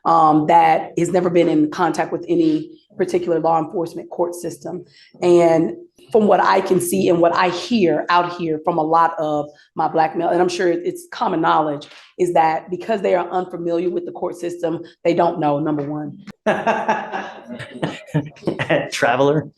that has never been in contact with any particular law enforcement court system. And from what I can see and what I hear out here from a lot of my Black male, and I'm sure it's common knowledge, is that because they are unfamiliar with the court system, they don't know, number one. Traveler.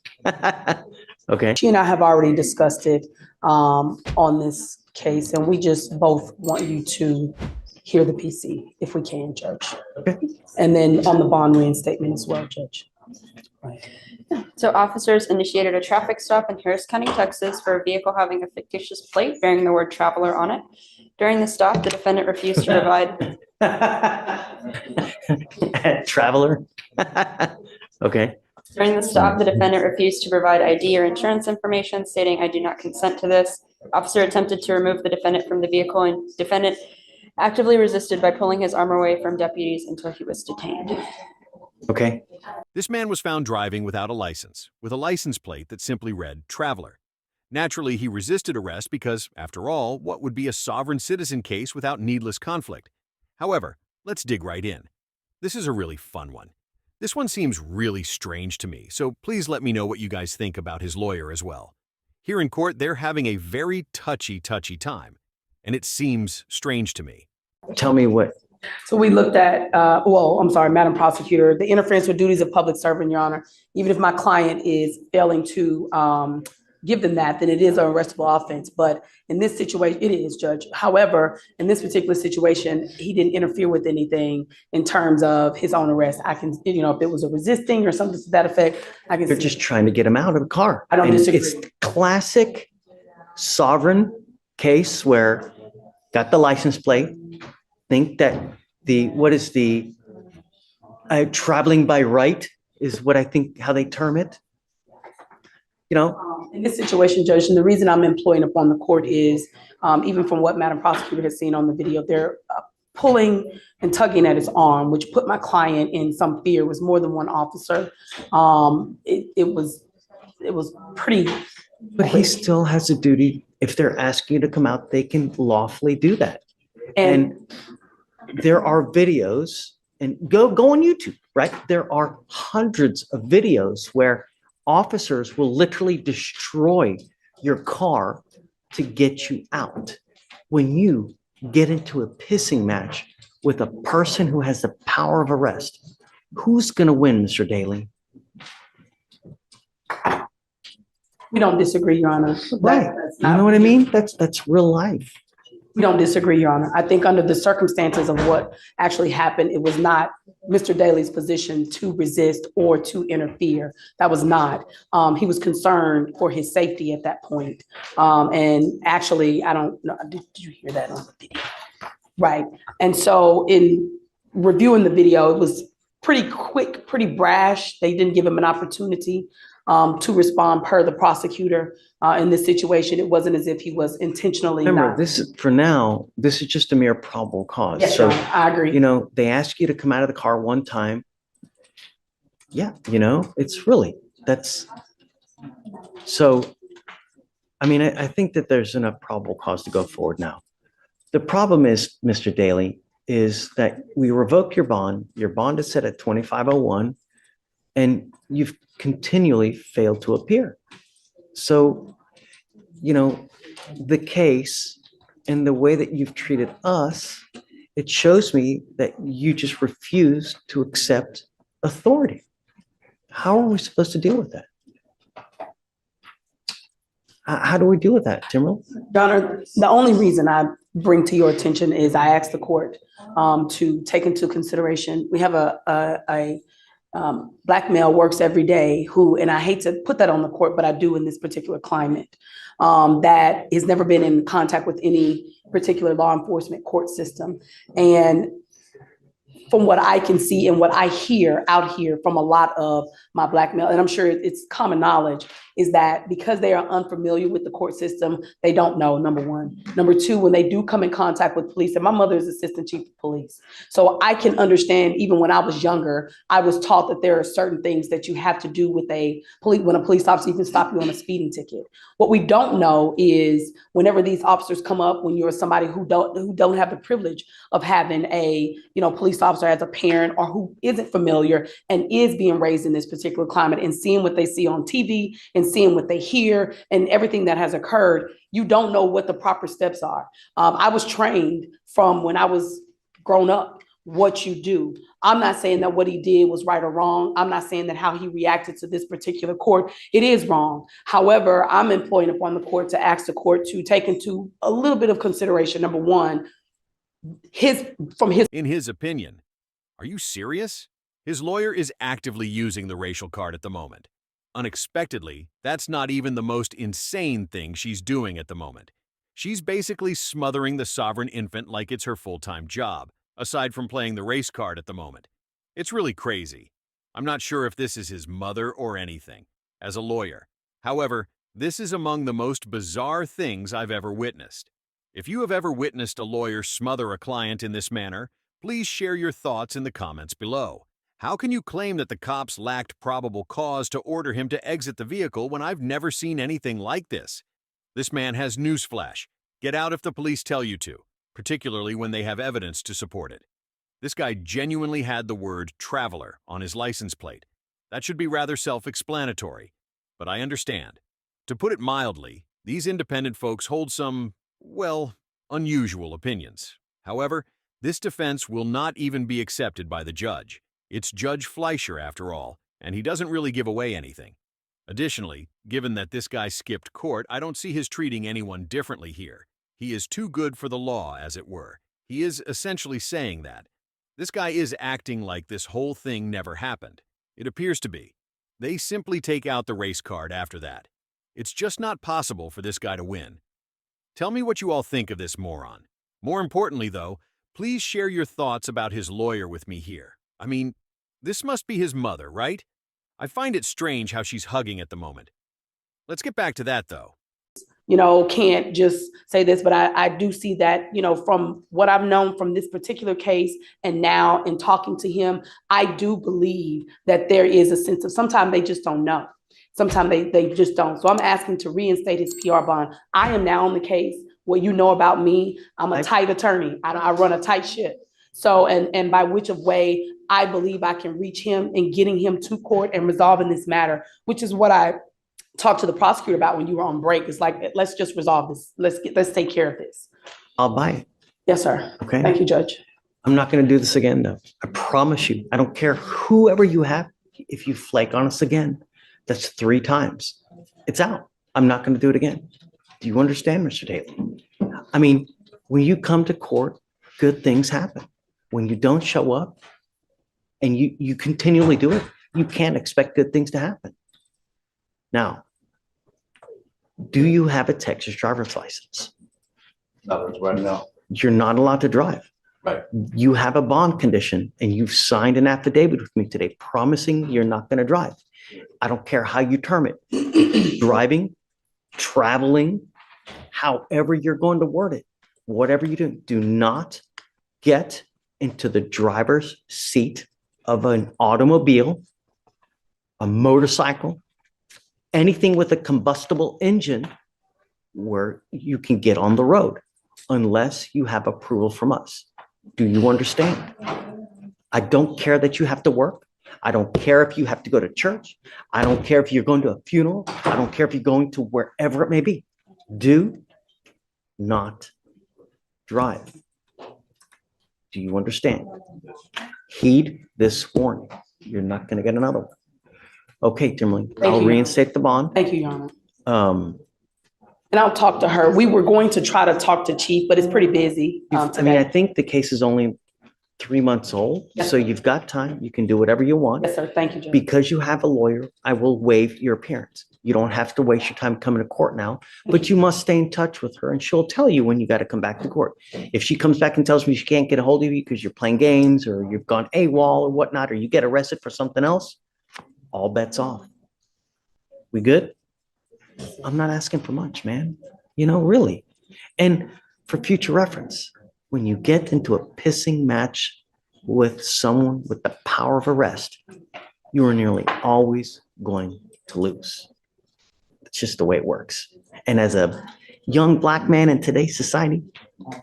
Okay. She and I have already discussed it on this case, and we just both want you to hear the PC if we can, Judge. Okay. And then on the bond reinstatement as well, Judge. Right. So officers initiated a traffic stop in Harris County, Texas for a vehicle having a fictitious plate bearing the word traveler on it. During the stop, the defendant refused to provide. Traveler. Okay. During the stop, the defendant refused to provide ID or insurance information, stating, "I do not consent to this." Officer attempted to remove the defendant from the vehicle, and defendant actively resisted by pulling his arm away from deputies until he was detained. Okay. This man was found driving without a license, with a license plate that simply read Traveler. Naturally, he resisted arrest because, after all, what would be a sovereign citizen case without needless conflict? However, let's dig right in. This is a really fun one. This one seems really strange to me, so please let me know what you guys think about his lawyer as well. Here in court, they're having a very touchy time, and it seems strange to me. Tell me what. So we looked at, I'm sorry, Madam Prosecutor, the interference with duties of public servant, Your Honor. Even if my client is failing to give them that, then it is an arrestable offense. But in this situation, it is, Judge. However, in this particular situation, he didn't interfere with anything in terms of his own arrest. I can, if it was a resisting or something to that effect, I can. They're just trying to get him out of the car. I don't disagree. It's classic sovereign case where got the license plate, think that traveling by right is what I think how they term it. In this situation, Judge, and the reason I'm employing upon the court is, even from what Madam Prosecutor has seen on the video, they're pulling and tugging at his arm, which put my client in some fear. It was more than one officer. It was pretty. But he still has a duty. If they're asking you to come out, they can lawfully do that. And there are videos, and go on YouTube, right? There are hundreds of videos where officers will literally destroy your car to get you out. When you get into a pissing match with a person who has the power of arrest, who's going to win, Mr. Daly? We don't disagree, Your Honor. Right. You know what I mean? That's real life. We don't disagree, Your Honor. I think under the circumstances of what actually happened, it was not Mr. Daly's position to resist or to interfere. That was not. He was concerned for his safety at that point. And actually, I don't know, did you hear that on the video? Right. And so in reviewing the video, it was pretty quick, pretty brash. They didn't give him an opportunity to respond per the prosecutor. In this situation, it wasn't as if he was intentionally. Remember, this is just a mere probable cause. Yes, so I agree. They ask you to come out of the car one time. Yeah, it's really that's. So, I think that there's enough probable cause to go forward now. The problem is, Mr. Daly, is that we revoke your bond. Your bond is set at 2501, and you've continually failed to appear. So, the case and the way that you've treated us, it shows me that you just refuse to accept authority. How are we supposed to deal with that? How do we deal with that, Timberl? Your Honor, the only reason I bring to your attention is I asked the court to take into consideration, we have a Black male works every day who, and I hate to put that on the court, but I do in this particular climate, that has never been in contact with any particular law enforcement court system. And from what I can see and what I hear out here from a lot of my Black male, and I'm sure it's common knowledge, is that because they are unfamiliar with the court system, they don't know, number one. Number two, when they do come in contact with police, and my mother is assistant chief of police. So I can understand, even when I was younger, I was taught that there are certain things that you have to do with when a police officer even stop you on a speeding ticket. What we don't know is whenever these officers come up, when you're somebody who don't have the privilege of having a police officer officer as a parent or who isn't familiar and is being raised in this particular climate and seeing what they see on TV and seeing what they hear and everything that has occurred, you don't know what the proper steps are. I was trained from when I was grown up what you do. I'm not saying that what he did was right or wrong. I'm not saying that how he reacted to this particular court, it is wrong. However, I'm employing upon the court to ask the court to take into a little bit of consideration, number one, In his opinion, are you serious? His lawyer is actively using the racial card at the moment. Unexpectedly, that's not even the most insane thing she's doing at the moment. She's basically smothering the sovereign infant like it's her full-time job, aside from playing the race card at the moment. It's really crazy. I'm not sure if this is his mother or anything, as a lawyer. However, this is among the most bizarre things I've ever witnessed. If you have ever witnessed a lawyer smother a client in this manner, please share your thoughts in the comments below. How can you claim that the cops lacked probable cause to order him to exit the vehicle when I've never seen anything like this? This man has newsflash. Get out if the police tell you to, particularly when they have evidence to support it. This guy genuinely had the word traveler on his license plate. That should be rather self-explanatory, but I understand. To put it mildly, these independent folks hold some, well, unusual opinions. However, this defense will not even be accepted by the judge. It's Judge Fleischer after all, and he doesn't really give away anything. Additionally, given that this guy skipped court, I don't see his treating anyone differently here. He is too good for the law, as it were. He is essentially saying that. This guy is acting like this whole thing never happened. It appears to be. They simply take out the race card after that. It's just not possible for this guy to win. Tell me what you all think of this moron. More importantly, though, please share your thoughts about his lawyer with me here. I mean, this must be his mother, right? I find it strange how she's hugging at the moment. Let's get back to that, though. Can't just say this, but I do see that, from what I've known from this particular case and now in talking to him, I do believe that there is a sense of sometimes they just don't know. Sometimes they just don't. So I'm asking to reinstate his PR bond. I am now on the case. What you know about me, I'm a tight attorney. I run a tight ship. So, and by which of way I believe I can reach him and getting him to court and resolving this matter, which is what I talked to the prosecutor about when you were on break. It's like, let's just resolve this. Let's take care of this. I'll buy it. Yes, sir. Okay. Thank you, Judge. I'm not going to do this again, though. I promise you. I don't care whoever you have. If you flake on us again, that's 3 times. It's out. I'm not going to do it again. Do you understand, Mr. Daly? I mean, when you come to court, good things happen. When you don't show up and you continually do it, you can't expect good things to happen. Now, do you have a Texas driver's license? Not right now. You're not allowed to drive. Right. You have a bond condition and you've signed an affidavit with me today promising you're not going to drive. I don't care how you term it. Driving, traveling, however you're going to word it, whatever you do not get into the driver's seat of an automobile, a motorcycle, anything with a combustible engine where you can get on the road unless you have approval from us. Do you understand? I don't care that you have to work. I don't care if you have to go to church. I don't care if you're going to a funeral. I don't care if you're going to wherever it may be. Do not drive. Do you understand? Heed this warning. You're not going to get another one. Okay, Timberlane, I'll you. reinstate the bond. Thank you, Your Honor. And I'll talk to her. We were going to try to talk to Chief, but it's pretty busy I today. think the case is only 3 months old, Yes, so sir. you've got time. You can do whatever you want. Yes, sir. Thank you, Judge. Because you have a lawyer, I will waive your appearance. You don't have to waste your time coming to court now, but you must stay in touch with her and she'll tell you when you got to come back to court. If she comes back and tells me she can't get a hold of you because you're playing games or you've gone AWOL or whatnot, or you get arrested for something else, all bets off. We good? I'm not asking for much, man. Really. And for future reference, when you get into a pissing match with someone with the power of arrest, you are nearly always going to lose. It's just the way it works. And as a young Black man in today's society,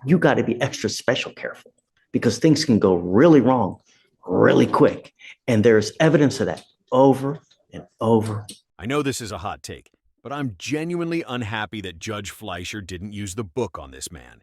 you got to be extra special careful because things can go really wrong really quick. And there's evidence of that over and over. I know this is a hot take, but I'm genuinely unhappy that Judge Fleischer didn't use the book on this man.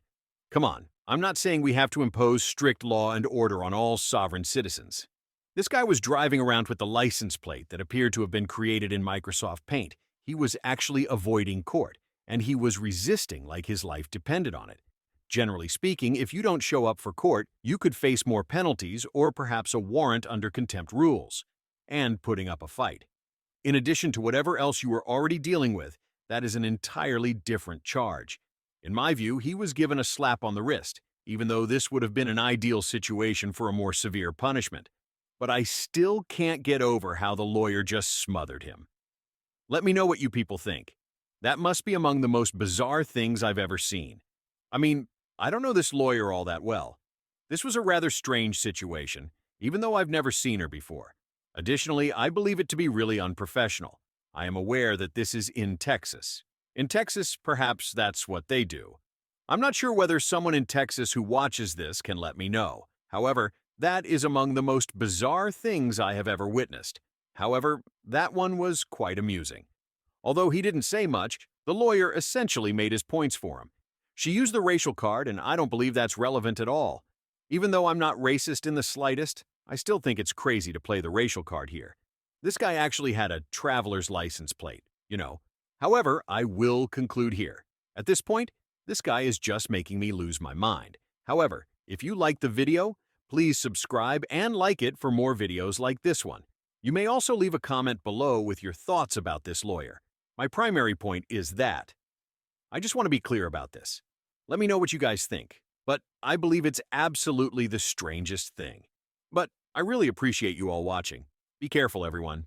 Come on, I'm not saying we have to impose strict law and order on all sovereign citizens. This guy was driving around with the license plate that appeared to have been created in Microsoft Paint. He was actually avoiding court, and he was resisting like his life depended on it. Generally speaking, if you don't show up for court, you could face more penalties or perhaps a warrant under contempt rules, and putting up a fight. In addition to whatever else you were already dealing with, that is an entirely different charge. In my view, he was given a slap on the wrist, even though this would have been an ideal situation for a more severe punishment. But I still can't get over how the lawyer just smothered him. Let me know what you people think. That must be among the most bizarre things I've ever seen. I mean, I don't know this lawyer all that well. This was a rather strange situation, even though I've never seen her before. Additionally, I believe it to be really unprofessional. I am aware that this is in Texas. In Texas, perhaps that's what they do. I'm not sure whether someone in Texas who watches this can let me know. However, that is among the most bizarre things I have ever witnessed. However, that one was quite amusing. Although he didn't say much, the lawyer essentially made his points for him. She used the racial card, and I don't believe that's relevant at all. Even though I'm not racist in the slightest, I still think it's crazy to play the racial card here. This guy actually had a traveler's license plate, you know. However, I will conclude here. At this point, this guy is just making me lose my mind. However, if you liked the video, please subscribe and like it for more videos like this one. You may also leave a comment below with your thoughts about this lawyer. My primary point is that I just want to be clear about this. Let me know what you guys think, but I believe it's absolutely the strangest thing. But I really appreciate you all watching. Be careful, everyone.